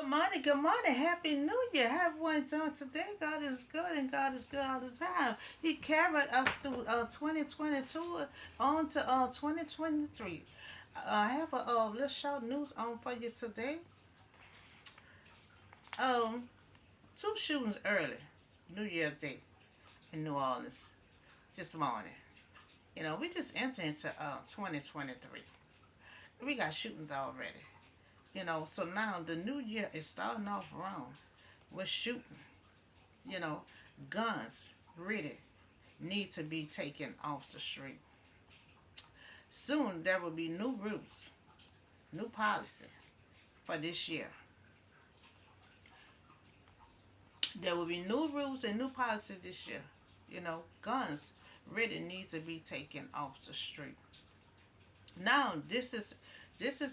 Good morning, Happy New Year. Have one done today. God is good and God is good all the time. He carried us through 2022 on to 2023. I have a little short news on for you today. Um, Two shootings early, New Year's Day in New Orleans this morning. We just entered into 2023. We got shootings already. So now the new year is starting off wrong with shooting. You know, Guns really need to be taken off the street. Soon there will be new rules, new policy for this year. There will be new rules and new policy this year. Guns really need to be taken off the street. Now this is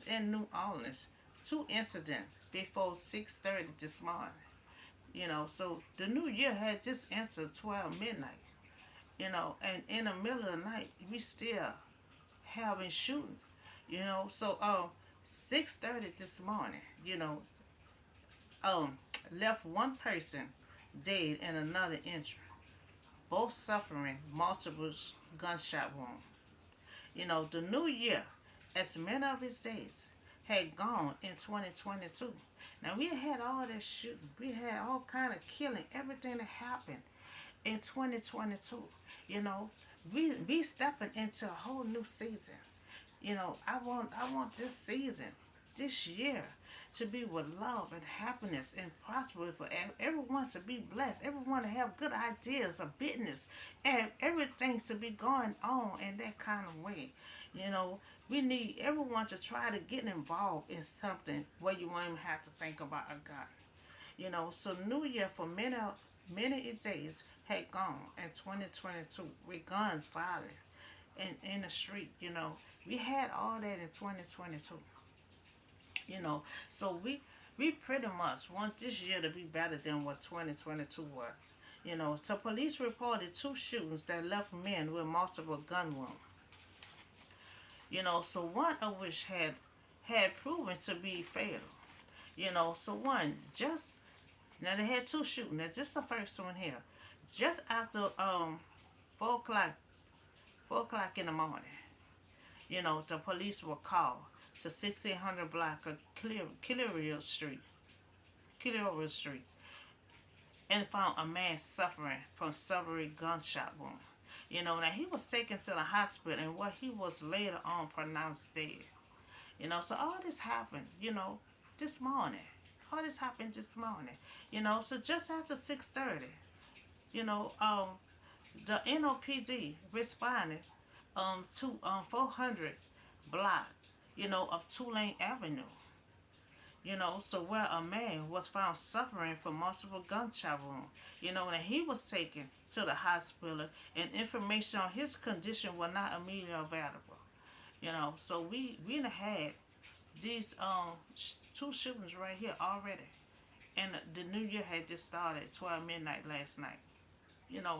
in New Orleans. Two incidents before 6:30 this morning. So the new year had just entered 12 midnight. And in the middle of the night we still having shooting. So 6:30 this morning. Um, Left one person dead and another injured, both suffering multiple gunshot wounds. The new year, as many of its days, had gone in 2022. Now we had all that shooting, we had all kind of killing, everything that happened in 2022. You know, we stepping into a whole new season. I want this season, this year, to be with love and happiness and prosperity for everyone to be blessed, everyone to have good ideas of business, and everything to be going on in that kind of way. You know, we need everyone to try to get involved in something where you won't even have to think about a God. So New Year for many days had gone in 2022 with guns firing in the street. We had all that in 2022. So we pretty much want this year to be better than what 2022 was. So police reported two shootings that left men with multiple gun wounds. So one of which had proven to be fatal. So one just now they had two shootings. Now just the first one here, just after 4 o'clock 4 o'clock in the morning. The police were called to 1600 block of Clear Street, and found a man suffering from several gunshot wounds. Now he was taken to the hospital and where he was later on pronounced dead. So all this happened, this morning. All this happened this morning. So just after 6:30, you know, the NOPD responded to 400 block, of Tulane Avenue. So where a man was found suffering from multiple gunshot wounds. And he was taken to the hospital, and information on his condition was not immediately available. So we done had these two shootings right here already, and the new year had just started at 12 midnight last night.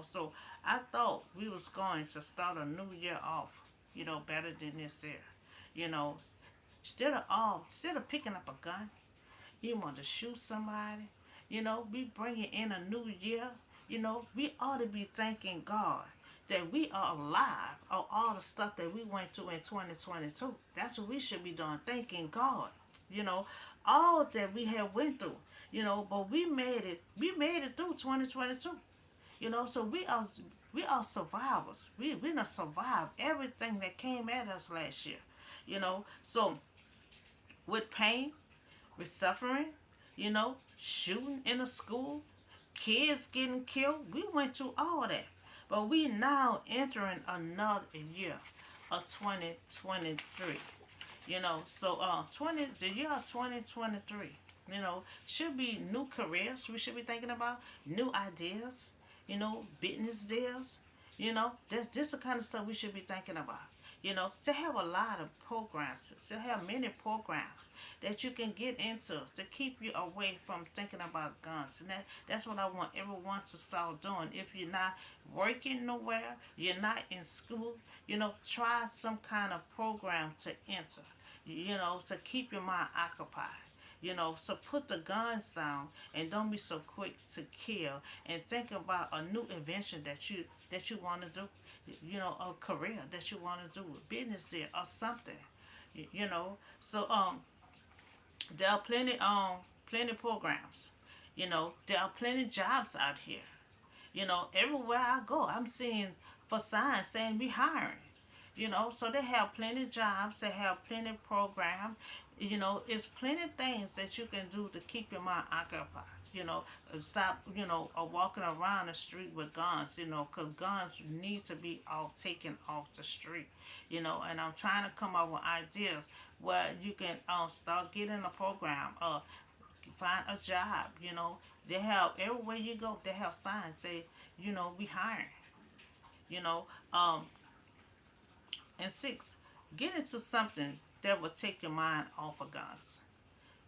So I thought we was going to start a new year off, better than this year. You know, instead of picking up a gun, you want to shoot somebody. We bringing in a new year. We ought to be thanking God that we are alive of all the stuff that we went through in 2022. That's what we should be doing, thanking God. You know, all that we have went through. But we made it. We made it through 2022. So we are survivors. We done survived everything that came at us last year. So with pain, with suffering, shooting in the school, kids getting killed. We went through all that. But we now entering another year of 2023. So 2023, should be new careers we should be thinking about, new ideas, business deals. That's the kind of stuff we should be thinking about. To have a lot of programs, to have many programs that you can get into to keep you away from thinking about guns. And that's what I want everyone to start doing. If you're not working nowhere, you're not in school, try some kind of program to enter, to keep your mind occupied. So put the guns down and don't be so quick to kill, and think about a new invention that you want to do, a career that you want to do, business there or something. So there are plenty programs. There are plenty jobs out here. Everywhere I go, I'm seeing for signs saying we hiring. So they have plenty jobs, they have plenty program. It's plenty things that you can do to keep your mind occupied. Stop, walking around the street with guns. Because guns need to be all taken off the street. And I'm trying to come up with ideas where you can start getting a program, find a job. They have everywhere you go. They have signs say, we hiring. You know, um, and six, get into something that will take your mind off of guns.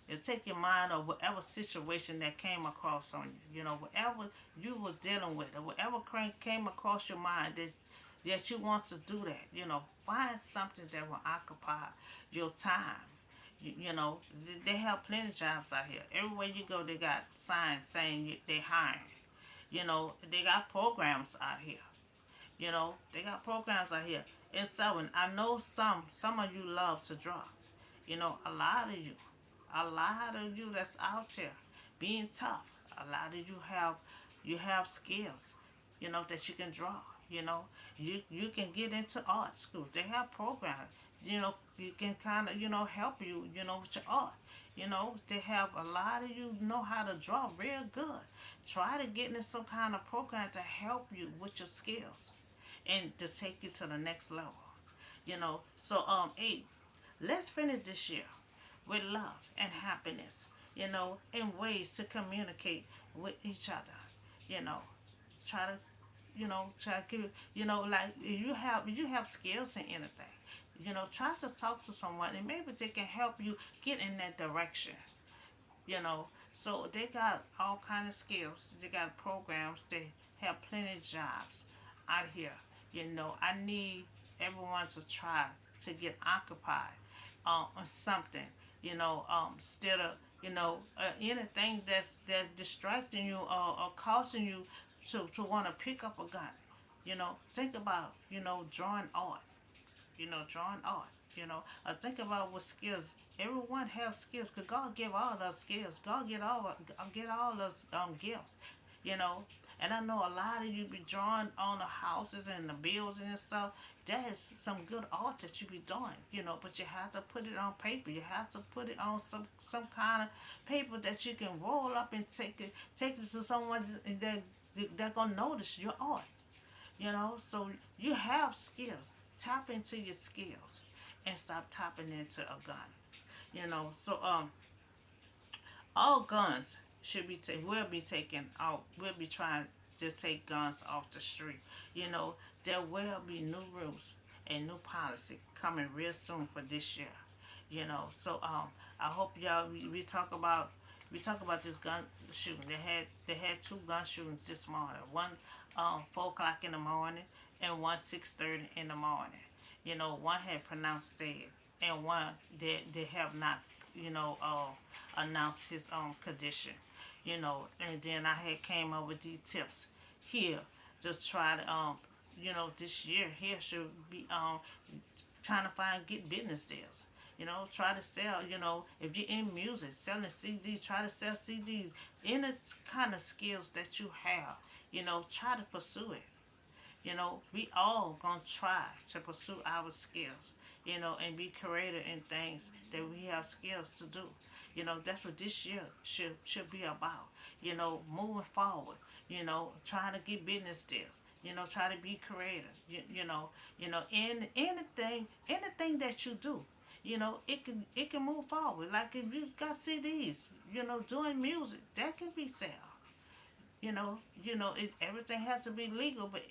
It'll take your mind off whatever situation that came across on you. Whatever you were dealing with, or whatever came across your mind that you want to do that. Find something that will occupy your time. They have plenty of jobs out here. Everywhere you go, they got signs saying they hiring. They got programs out here. They got programs out here. And so, I know some of you love to draw. A lot of you that's out there being tough. A lot of you have skills, that you can draw. You can get into art schools. They have programs. You can kind of help you with your art. They have a lot of you know how to draw real good. Try to get in some kind of program to help you with your skills and to take you to the next level. So eight, let's finish this year with love and happiness, and ways to communicate with each other. You know, try to try to give like you have skills in anything. Try to talk to someone and maybe they can help you get in that direction. So they got all kind of skills. They got programs. They have plenty of jobs out here. I need everyone to try to get occupied on something. Instead of anything that's distracting you, or causing you to want to pick up a gun. Think about drawing art. Drawing art. Think about what skills. Everyone have skills. Cause God give all us skills. God get all us gifts. You know, and I know a lot of you be drawing on the houses and the buildings and stuff. That is some good art that you be doing. But you have to put it on paper. You have to put it on some kind of paper that you can roll up and take it to someone that gonna notice your art. So you have skills. Tap into your skills and stop tapping into a gun. So all guns will be taken out. We'll be trying to take guns off the street. There will be new rules and new policy coming real soon for this year. So I hope y'all we talk about this gun shooting. They had two gun shootings this morning. One 4 o'clock in the morning and one 6:30 in the morning. One had pronounced dead and one they have not announced his own condition. And then I had came up with these tips here to try to this year here should be trying to get business deals. Try to sell, if you're in music, selling CDs, try to sell CDs. Any kind of skills that you have, try to pursue it. We all gonna try to pursue our skills, and be creative in things that we have skills to do. That's what this year should be about. Moving forward. Trying to get business deals. Try to be creative. In anything that you do, it can move forward. Like if you got CDs, doing music, that can be sell. Everything has to be legal, but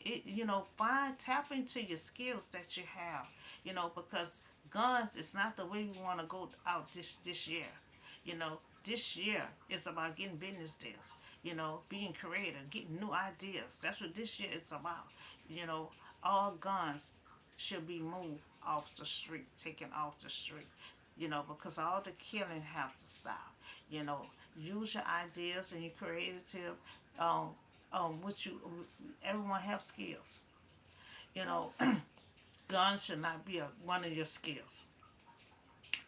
find tap into your skills that you have. Because guns is not the way we want to go out this year. This year is about getting business deals. Being creative, getting new ideas. That's what this year is about. All guns should be moved off the street, taken off the street. Because all the killing have to stop. You know, use your ideas and your creative. Um, what you everyone have skills. You know, guns should not be one of your skills.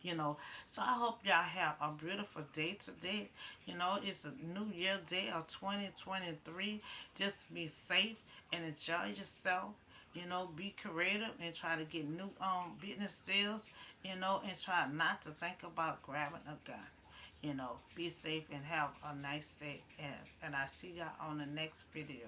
You know, so I hope y'all have a beautiful day today. You know, it's a new year day of 2023. Just be safe and enjoy yourself. You know, be creative and try to get new business deals. You know, and try not to think about grabbing a gun. You know, be safe and have a nice day. And I see y'all on the next video.